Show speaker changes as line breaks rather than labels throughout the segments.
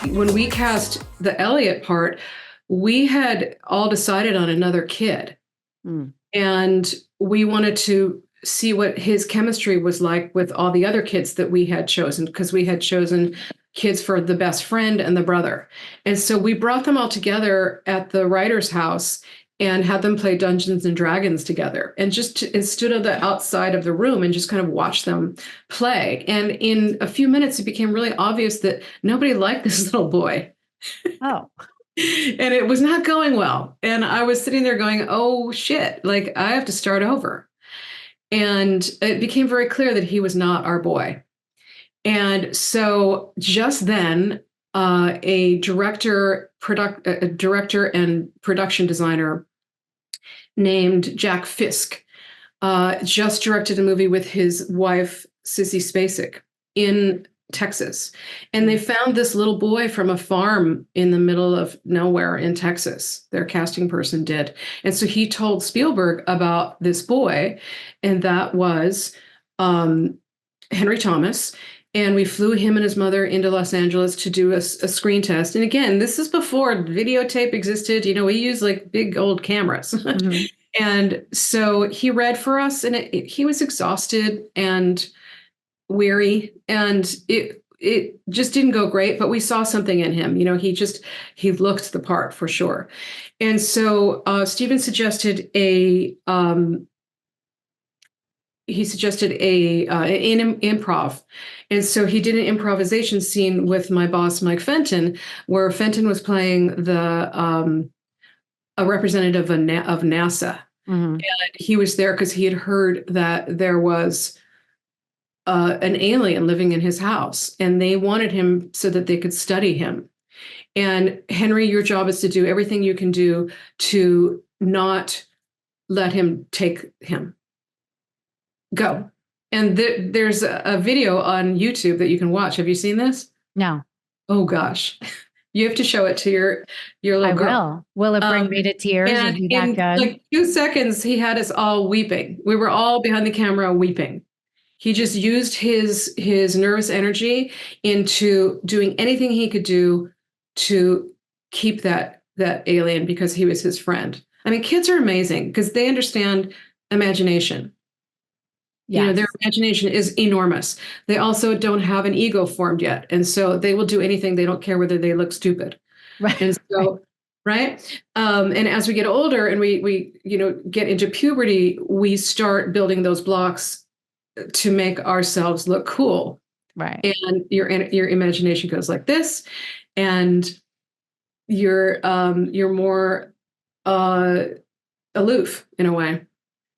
When we cast the Elliott part, we had all decided on another kid.
Mm.
And we wanted to see what his chemistry was like with all the other kids that we had chosen, because we had chosen kids for the best friend and the brother. And so we brought them all together at the writer's house and had them play Dungeons and Dragons together, and and stood on the outside of the room and just kind of watched them play. And in a few minutes, it became really obvious that nobody liked this little boy.
Oh.
And it was not going well. And I was sitting there going, oh shit, like I have to start over. And it became very clear that he was not our boy. And so just then, a director and production designer named Jack Fisk just directed a movie with his wife, Sissy Spacek, in Texas. And they found this little boy from a farm in the middle of nowhere in Texas. Their casting person did. And so he told Spielberg about this boy, and that was Henry Thomas. And we flew him and his mother into Los Angeles to do a screen test. And again, this is before videotape existed. You know, we use like big old cameras. Mm-hmm. And so he read for us, and he was exhausted and weary, and it just didn't go great, but we saw something in him. You know, he looked the part for sure. And so Steven suggested an improv. And so he did an improvisation scene with my boss, Mike Fenton, where Fenton was playing a representative of NASA. Mm-hmm. And he was there because he had heard that there was an alien living in his house, and they wanted him so that they could study him. And Henry, your job is to do everything you can do to not let him take him. Go. And there's a video on YouTube that you can watch. Have you seen this?
No.
Oh gosh. You have to show it to your little girl.
Will it bring me to tears?
And in like 2 seconds, he had us all weeping. We were all behind the camera weeping. He just used his nervous energy into doing anything he could do to keep that alien, because he was his friend. I mean, kids are amazing because they understand imagination. Yes. You know, their imagination is enormous. They also don't have an ego formed yet. And so they will do anything. They don't care whether they look stupid.
Right.
And so, right. And as we get older and we get into puberty, we start building those blocks to make ourselves look cool.
Right.
And your imagination goes like this, and you're more aloof in a way.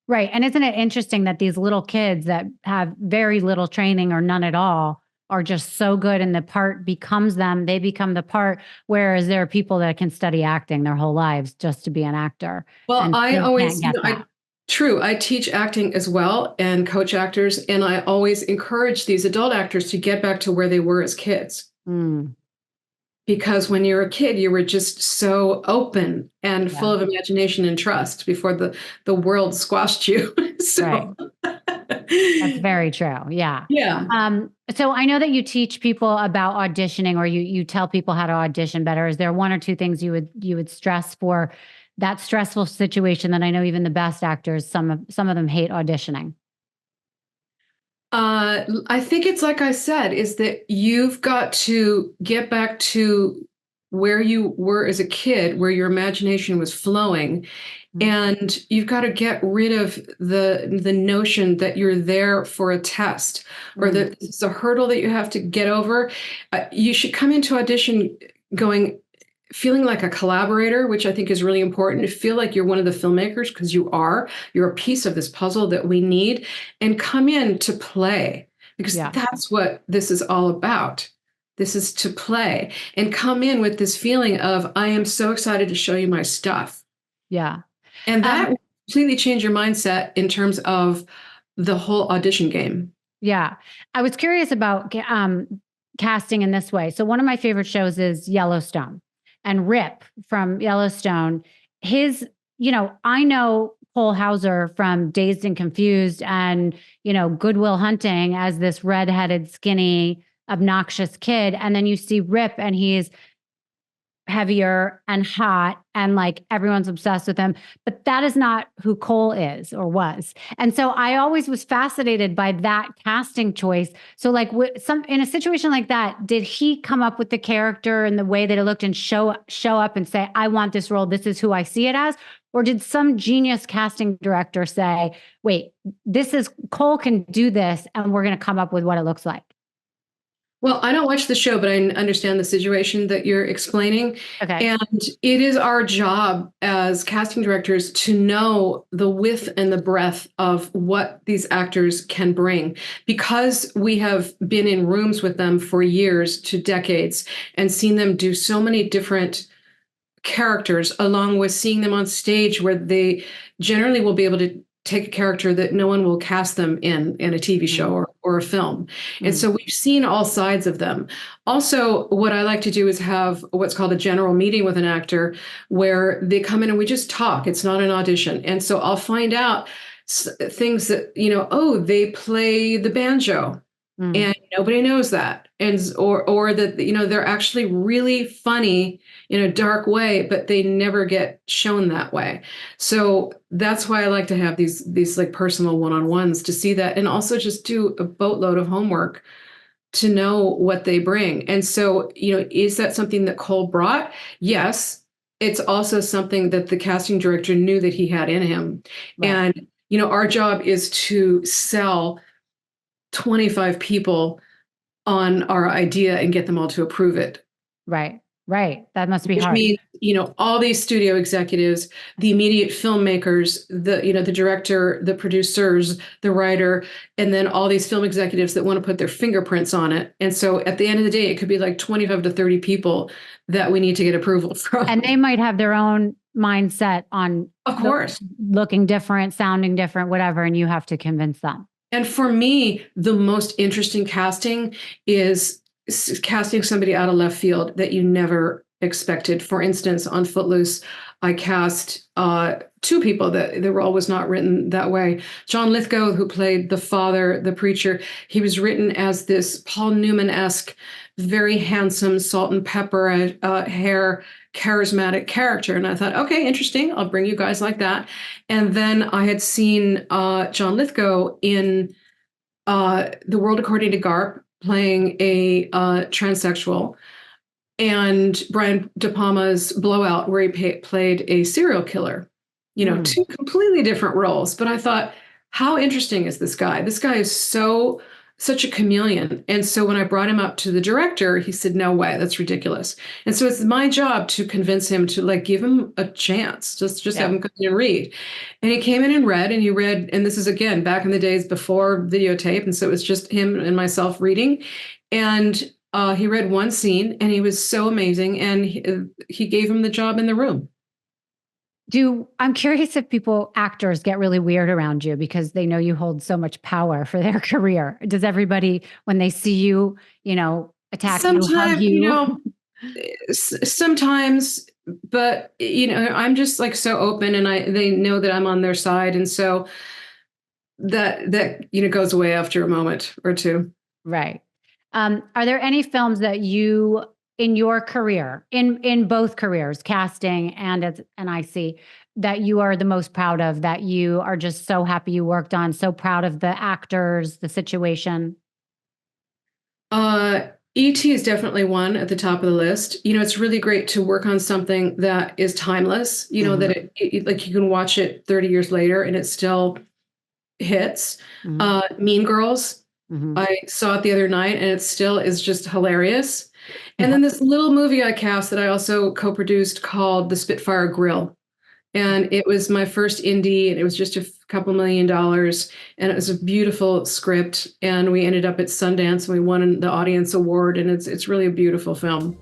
Right. And isn't it interesting that these little kids that have very little training or none at all are just so good, and the part becomes them, they become the part, whereas there are people that can study acting their whole lives just to be an actor.
Well, I always, I teach acting as well and coach actors, and I always encourage these adult actors to get back to where they were as kids. Mm. Because when you're a kid, you were just so open and full of imagination and trust before the world squashed you. So.
Right. That's very true. Yeah.
Yeah.
So I know that you teach people about auditioning, or you tell people how to audition better. Is there one or two things you would stress for that stressful situation that I know even the best actors, some of them hate auditioning?
I think it's like I said, is that you've got to get back to where you were as a kid, where your imagination was flowing. Mm-hmm. And you've got to get rid of the notion that you're there for a test, or that it's a hurdle that you have to get over. You should come into audition feeling like a collaborator, which I think is really important. To feel like you're one of the filmmakers, because you're a piece of this puzzle that we need, and come in to play, because that's what this is all about. This is to play and come in with this feeling of, I am so excited to show you my stuff.
Yeah.
And that will completely change your mindset in terms of the whole audition game.
Yeah. I was curious about casting in this way. So one of my favorite shows is Yellowstone. And Rip from Yellowstone, I know Cole Hauser from Dazed and Confused and, Good Will Hunting as this redheaded, skinny obnoxious kid. And then you see Rip and he's heavier and hot and like everyone's obsessed with him, but that is not who Cole is or was. And so I always was fascinated by that casting choice. So like in a situation like that, did he come up with the character and the way that it looked and show up and say, I want this role, this is who I see it as? Or did some genius casting director say, wait, Cole can do this and we're going to come up with what it looks like?
Well, I don't watch the show, but I understand the situation that you're explaining.
Okay.
And it is our job as casting directors to know the width and the breadth of what these actors can bring, because we have been in rooms with them for years to decades and seen them do so many different characters, along with seeing them on stage where they generally will be able to take a character that no one will cast them in a TV show or a film. And so we've seen all sides of them. Also, what I like to do is have what's called a general meeting with an actor where they come in and we just talk. It's not an audition. And so I'll find out things that, oh, they play the banjo. And nobody knows that. And or that, they're actually really funny in a dark way, but they never get shown that way. So that's why I like to have these like personal one-on-ones to see that, and also just do a boatload of homework to know what they bring. And so, is that something that Cole brought? Yes. It's also something that the casting director knew that he had in him. Right. And, our job is to sell 25 people on our idea and get them all to approve it.
Right. That must be
Which
hard.
means, all these studio executives, the immediate filmmakers, the director, the producers, the writer, and then all these film executives that want to put their fingerprints on it. And so at the end of the day, it could be like 25 to 30 people that we need to get approval from.
And they might have their own mindset on,
of course,
looking different, sounding different, whatever, and you have to convince them.
And for me, the most interesting casting is casting somebody out of left field that you never expected. For instance, on Footloose, I cast two people that the role was not written that way. John Lithgow, who played the father, the preacher, he was written as this Paul Newman-esque, very handsome, salt and pepper hair, charismatic character. And I thought, okay, interesting. I'll bring you guys like that. And then I had seen John Lithgow in The World According to Garp, playing a transsexual, and Brian De Palma's Blowout, where he played a serial killer. Two completely different roles. But I thought, how interesting is this guy? This guy is such a chameleon. And so when I brought him up to the director, he said, no way, that's ridiculous. And so it's my job to convince him to give him a chance, just have him come in and read. And he came in and read, and this is again, back in the days before videotape. And so it was just him and myself reading. And he read one scene and he was so amazing. And he gave him the job in the room.
I'm curious if actors get really weird around you because they know you hold so much power for their career. Does everybody, when they see you, attack you, hug you?
Sometimes, but I'm just so open, and they know that I'm on their side. And so that goes away after a moment or two.
Right. Are there any films that you, in your career, in both careers, casting and as an IC, that you are the most proud of, that you are just so happy you worked on, so proud of the actors, the situation?
E.T. is definitely one at the top of the list. It's really great to work on something that is timeless, that it you can watch it 30 years later and it still hits. Mean Girls. I saw it the other night and it still is just hilarious. And then this little movie I cast that I also co-produced called The Spitfire Grill. And it was my first indie, and it was just a couple $1 million. And it was a beautiful script. And we ended up at Sundance and we won the audience award. And it's really a beautiful film.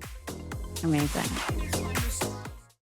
Amazing.